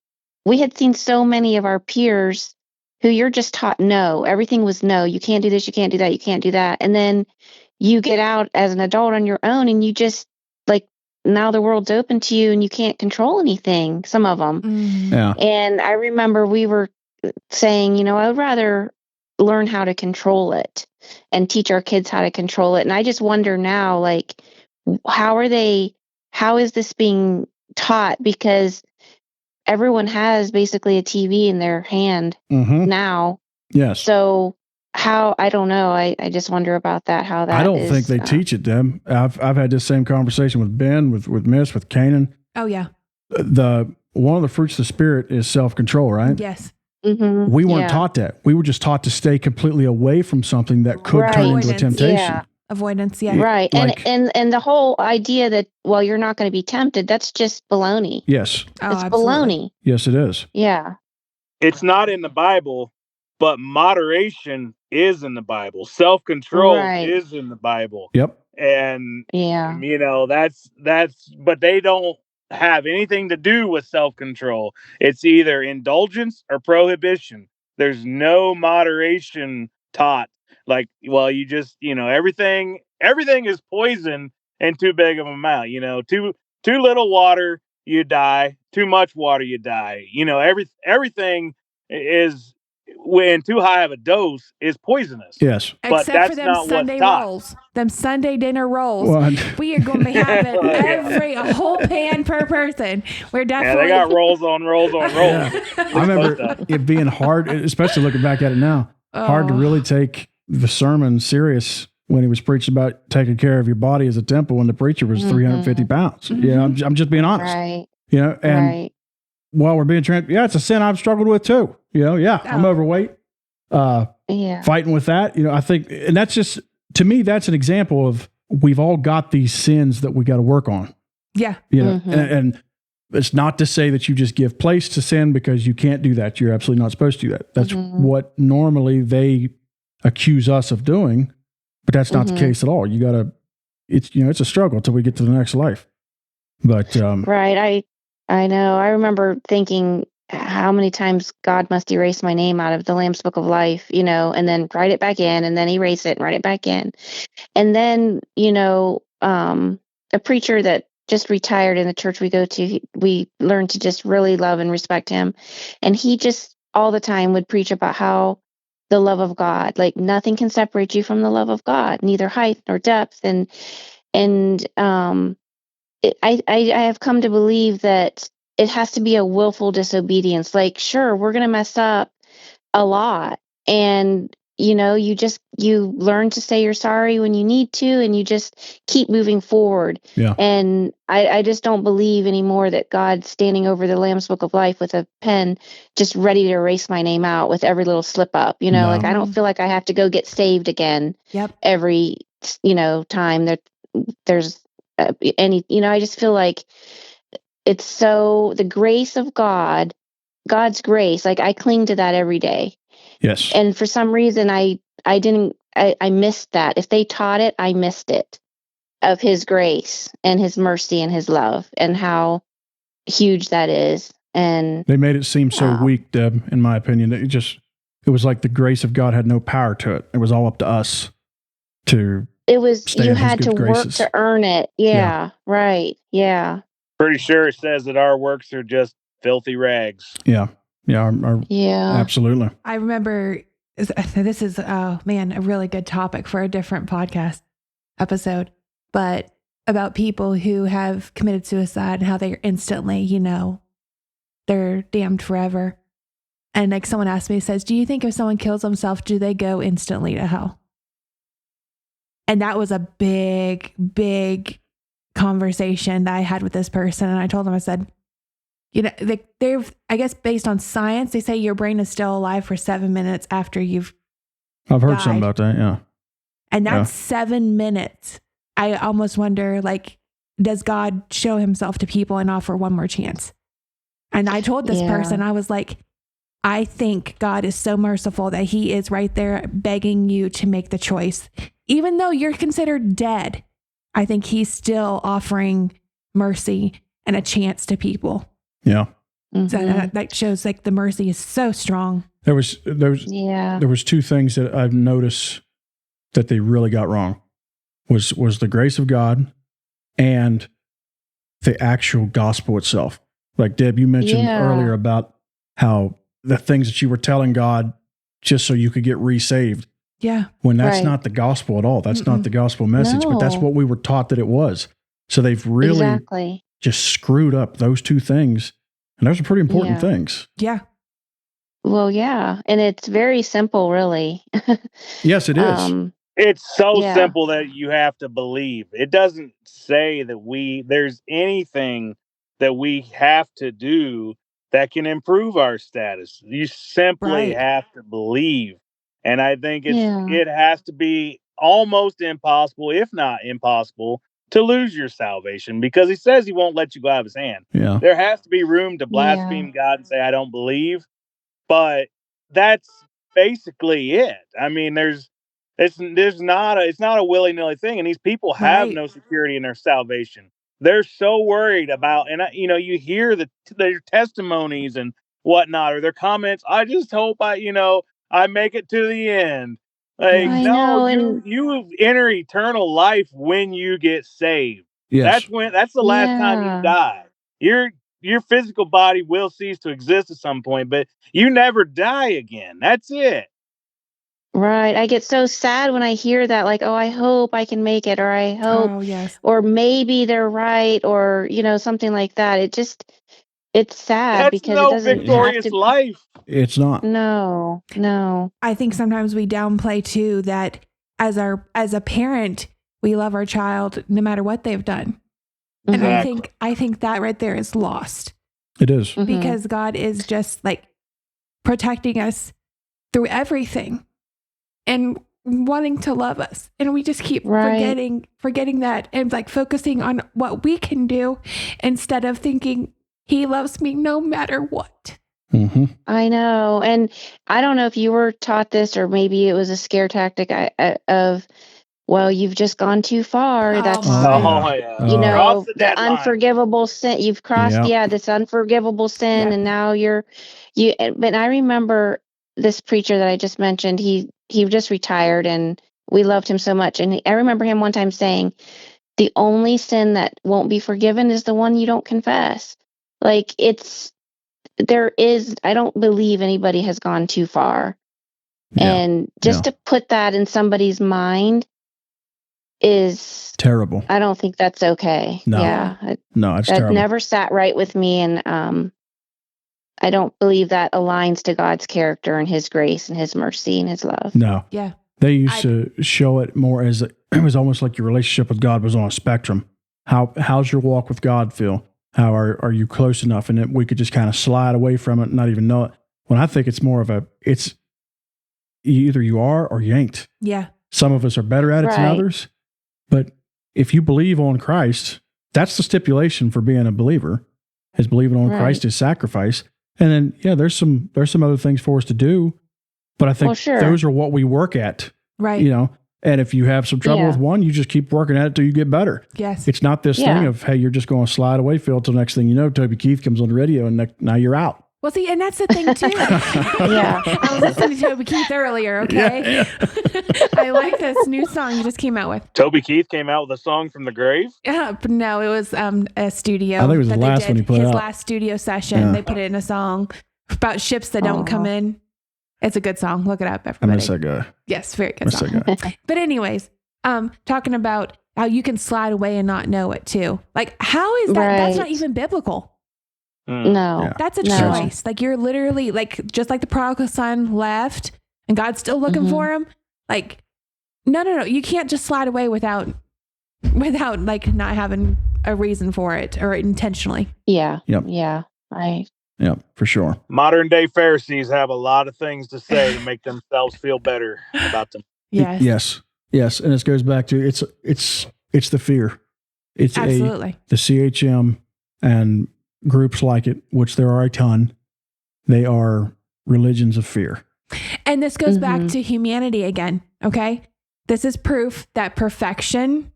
we had seen so many of our peers who you're just taught no. Everything was no. You can't do this. You can't do that. You can't do that. And then you get out as an adult on your own, and you just now the world's open to you, and you can't control anything. Some of them. Yeah. And I remember we were saying, I would rather learn how to control it and teach our kids how to control it. And I just wonder now, how is this being taught? Because everyone has basically a TV in their hand now. Yes. So I don't know. I just wonder about that. How that I don't think they teach it, Deb. I've had this same conversation with Ben, with Miss, with Kanan. Oh yeah. One of the fruits of the Spirit is self-control, right? Yes. Mm-hmm. We weren't taught that. We were just taught to stay completely away from something that could turn into a temptation. Yeah. Avoidance, yeah. Right. And the whole idea that, you're not going to be tempted, that's just baloney. Yes. It's baloney. Yes, it is. Yeah. It's not in the Bible, but moderation is in the Bible. Self-control is in the Bible. Yep. And that's but they don't have anything to do with self-control. It's either indulgence or prohibition. There's no moderation taught. You just, everything is poison and too big of an amount. Too little water, you die. Too much water, you die. Everything is, when too high of a dose, is poisoous. Yes. But except that's for them not Sunday what's taught. rolls. Them Sunday dinner rolls. What? We are going to be having a whole pan per person. We're definitely. Yeah, they got rolls on rolls on rolls. Yeah. I remember it being hard, especially looking back at it now, hard to really take the sermon serious when he was preaching about taking care of your body as a temple when the preacher was 350 pounds. I'm just being honest. Right. And while we're being it's a sin I've struggled with too. I'm overweight. Fighting with that. I think, and that's just, to me, that's an example of we've all got these sins that we got to work on. Yeah. And it's not to say that you just give place to sin, because you can't do that. You're absolutely not supposed to do that. That's what normally they accuse us of doing, but that's not the case at all. You gotta, it's a struggle till we get to the next life. But right. I know. I remember thinking how many times God must erase my name out of the Lamb's Book of Life, and then write it back in, and then erase it and write it back in. And then, a preacher that just retired in the church we go to, we learned to just really love and respect him. And he just all the time would preach about how the love of God, nothing can separate you from the love of God, neither height nor depth. I have come to believe that it has to be a willful disobedience. Sure, we're going to mess up a lot, and you learn to say you're sorry when you need to, and you just keep moving forward. Yeah. And I just don't believe anymore that God's standing over the Lamb's Book of Life with a pen, just ready to erase my name out with every little slip up. No. Like I don't feel like I have to go get saved again. Yep. Every time that there's any. I just feel like it's so the grace of God's grace. Like I cling to that every day. Yes. And for some reason, I missed that. If they taught it, I missed it, of his grace and his mercy and his love and how huge that is. And they made it seem so weak, Deb, in my opinion. It was like the grace of God had no power to it. It was all up to us to stay you in his had good to graces. work to earn it. Yeah. Right. Yeah. Pretty sure it says that our works are just filthy rags. Yeah. Yeah. Absolutely. I remember this is, a really good topic for a different podcast episode, but about people who have committed suicide and how they're instantly, they're damned forever. And like someone asked me, says, do you think if someone kills themselves, do they go instantly to hell? And that was a big, big conversation that I had with this person. And I told them, I said, I guess based on science, they say your brain is still alive for 7 minutes after you've I've heard died. something about that. Yeah. And that's 7 minutes. I almost wonder, does God show himself to people and offer one more chance? And I told this person, I was like, I think God is so merciful that he is right there begging you to make the choice. Even though you're considered dead, I think he's still offering mercy and a chance to people. Yeah. Mm-hmm. So that shows the mercy is so strong. There was two things that I've noticed that they really got wrong was the grace of God and the actual gospel itself. Like Deb, you mentioned earlier about how the things that you were telling God just so you could get resaved. Yeah. When that's not the gospel at all. That's not the gospel message, but that's what we were taught that it was. So they've really just screwed up those two things. And those are pretty important things. Yeah. Well, yeah. And it's very simple, really. Yes, it is. It's so simple that you have to believe. It doesn't say that there's anything that we have to do that can improve our status. You simply have to believe. And I think it has to be almost impossible, if not impossible, to lose your salvation, because he says he won't let you go out of his hand. Yeah. There has to be room to blaspheme God and say, I don't believe. But that's basically it. I mean, it's not a willy-nilly thing. And these people have no security in their salvation. They're so worried about, and you hear their testimonies and whatnot, or their comments. I just hope I make it to the end. You enter eternal life when you get saved. Yes. That's the last time you die. Your physical body will cease to exist at some point, but you never die again. That's it. Right. I get so sad when I hear that, I hope I can make it, or I hope, or maybe they're right, or, something like that. It's sad because it doesn't victorious life. It's not. No. I think sometimes we downplay too that as a parent, we love our child no matter what they've done. And I think that right there is lost. It is. Because God is just protecting us through everything and wanting to love us. And we just keep forgetting that and focusing on what we can do instead of thinking he loves me no matter what. Mm-hmm. I know. And I don't know if you were taught this, or maybe it was a scare tactic of, well, you've just gone too far. That's the unforgivable sin. You've crossed, this unforgivable sin, and now But I remember this preacher that I just mentioned. He just retired, and we loved him so much. And I remember him one time saying, "The only sin that won't be forgiven is the one you don't confess." I don't believe anybody has gone too far, and just to put that in somebody's mind is terrible. I don't think that's okay. No. No, it's that terrible. never sat right with me, and I don't believe that aligns to God's character and his grace and his mercy and his love. No. Yeah. They used to show it more as it was almost like your relationship with God was on a spectrum. How's your walk with God feel? How are you close enough? And we could just kind of slide away from it and not even know it. When I think it's more of it's either you are or you ain't. Yeah. Some of us are better at it than others. But if you believe on Christ, that's the stipulation for being a believer, is believing on Christ, his sacrifice. And then, yeah, there's some other things for us to do. But I think those are what we work at. Right. You know, and if you have some trouble with one, you just keep working at it till you get better. Yes. It's not this thing of, hey, you're just going to slide away, Phil, till next thing you know, Toby Keith comes on the radio and now you're out. Well, see, and that's the thing too. I was listening to Toby Keith earlier. Okay. I like this new song you just came out with. Toby Keith came out with a song from the grave? But no, it was a studio. I think it was the last one he put out. His last studio session. They put it in a song about ships that don't come in. It's a good song. Look it up, everybody. I miss that guy. Yes, very good song. But anyways, talking about how you can slide away and not know it too. Like, how is that? That's not even biblical. No. That's a choice. Like, you're literally like, just like the prodigal son left and God's still looking for him. Like, no. You can't just slide away without like not having a reason for it or intentionally. Yeah. Yep. Yeah. Yeah, for sure. Modern day Pharisees have a lot of things to say to make themselves feel better about them. Yes. Yes. And this goes back to it's the fear. It's absolutely the CHM and groups like it, which there are a ton. They are religions of fear. And this goes back to humanity again. Okay. This is proof that perfection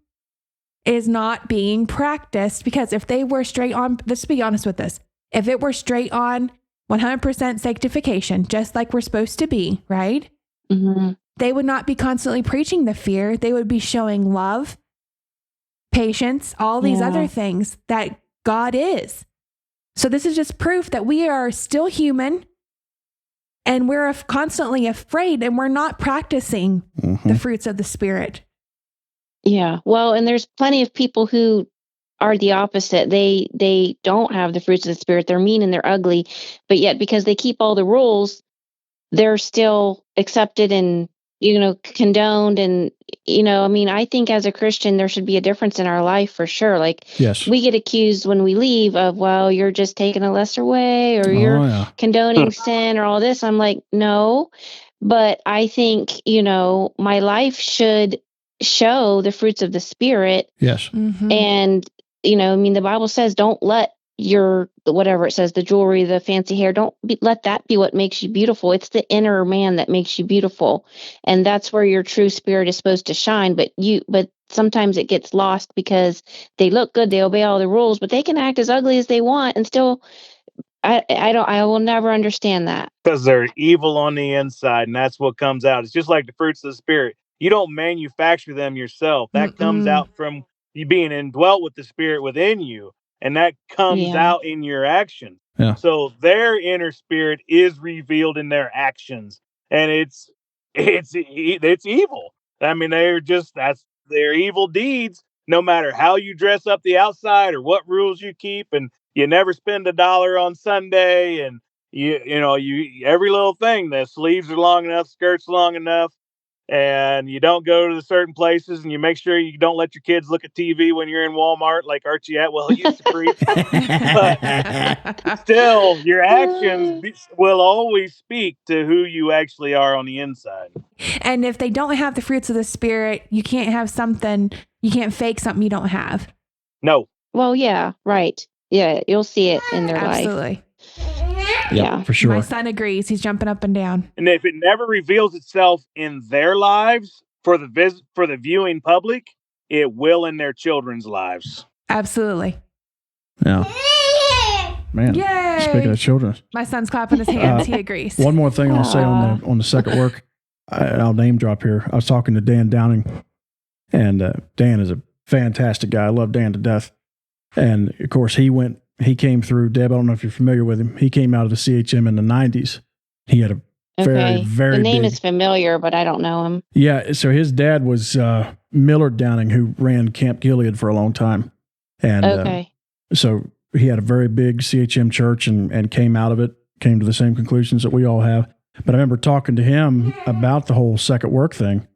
is not being practiced, because if they were straight on, let's be honest with this. If it were straight on 100% sanctification, just like we're supposed to be, right? They would not be constantly preaching the fear. They would be showing love, patience, all these other things that God is. So this is just proof that we are still human and we're constantly afraid and we're not practicing the fruits of the Spirit. Yeah. Well, and there's plenty of people who are the opposite. They don't have the fruits of the Spirit. They're mean and they're ugly, but yet because they keep all the rules, they're still accepted and, condoned. And, I think as a Christian, there should be a difference in our life for sure. Like, we get accused when we leave of, well, you're just taking a lesser way or you're condoning sin or all this. I'm like, no, but I think, my life should show the fruits of the Spirit. Yes. And the Bible says, don't let whatever it says, the jewelry, the fancy hair, let that be what makes you beautiful. It's the inner man that makes you beautiful. And that's where your true spirit is supposed to shine. But sometimes it gets lost because they look good, they obey all the rules, but they can act as ugly as they want and still, I will never understand that. Because they're evil on the inside, and that's what comes out. It's just like the fruits of the Spirit. You don't manufacture them yourself. That comes out from you being indwelt with the Spirit within you, and that comes out in your actions. Yeah. So their inner spirit is revealed in their actions, and it's evil. I mean, that's their evil deeds. No matter how you dress up the outside or what rules you keep, and you never spend $1 on Sunday, and you every little thing. The sleeves are long enough, skirts long enough. And you don't go to the certain places, and you make sure you don't let your kids look at TV when you're in Walmart, like Archie Atwell used to preach. But still, your actions will always speak to who you actually are on the inside. And if they don't have the fruits of the Spirit, you can't fake something you don't have. No. Well, yeah, right. Yeah, you'll see it in their life. Absolutely. Yeah, for sure. My son agrees. He's jumping up and down. And if it never reveals itself in their lives for the viewing public, it will in their children's lives. Absolutely. Yeah. Man. Yay! Speaking of children, my son's clapping his hands. He agrees. One more thing I'll say on the second work. I'll name drop here. I was talking to Dan Downing, and Dan is a fantastic guy. I love Dan to death. And of course, he came through, Deb, I don't know if you're familiar with him. He came out of the CHM in the 90s. He had a very, very the name is familiar, but I don't know him. Yeah, so his dad was Millard Downing, who ran Camp Gilead for a long time. And so he had a very big CHM church and came out of it came to the same conclusions that we all have. But I remember talking to him about the whole second work thing.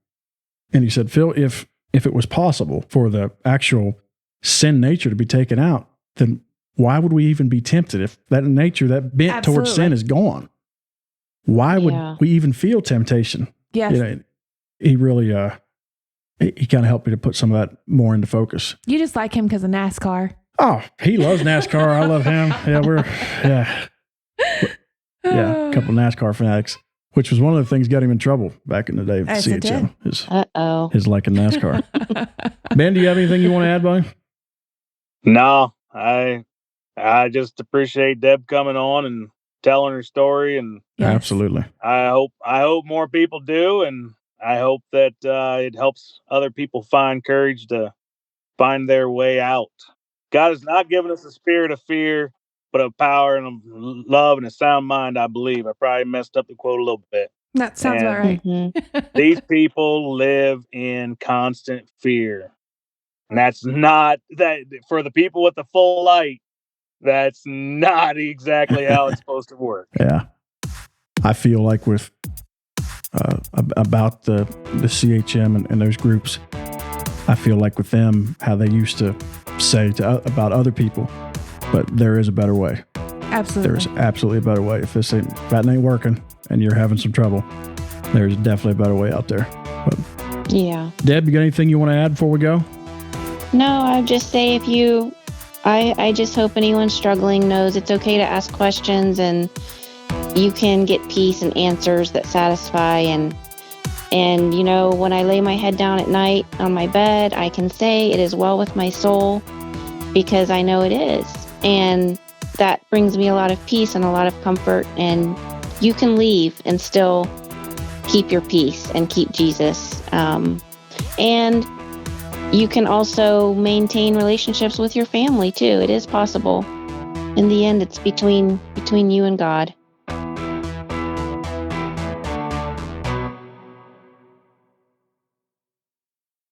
And he said, Phil, if it was possible for the actual sin nature to be taken out, then why would we even be tempted? If that nature, that bent towards sin is gone, why would we even feel temptation? Yes. You know, he really, he kind of helped me to put some of that more into focus. You just like him because of NASCAR. Oh, he loves NASCAR. I love him. Yeah, a couple of NASCAR fanatics, which was one of the things got him in trouble back in the day of the CHM. His liking NASCAR. Ben, do you have anything you want to add, buddy? No, I just appreciate Deb coming on and telling her story, and absolutely. I hope more people do, and I hope that it helps other people find courage to find their way out. God has not given us a spirit of fear, but of power and of love and a sound mind, I believe. I probably messed up the quote a little bit. That sounds about right. These people live in constant fear. And that's not that for the people with the full light. That's not exactly how it's supposed to work. Yeah. I feel like with about the CHM and those groups, I feel like with them, how they used to say about other people, but there is a better way. Absolutely. There's absolutely a better way. If that ain't working and you're having some trouble, there's definitely a better way out there. But, Deb, you got anything you want to add before we go? No, I'd just say I just hope anyone struggling knows it's okay to ask questions, and you can get peace and answers that satisfy. And you know, when I lay my head down at night on my bed, I can say it is well with my soul, because I know it is. And that brings me a lot of peace and a lot of comfort. And you can leave and still keep your peace and keep Jesus. And you can also maintain relationships with your family too. It is possible. In the end, it's between you and God.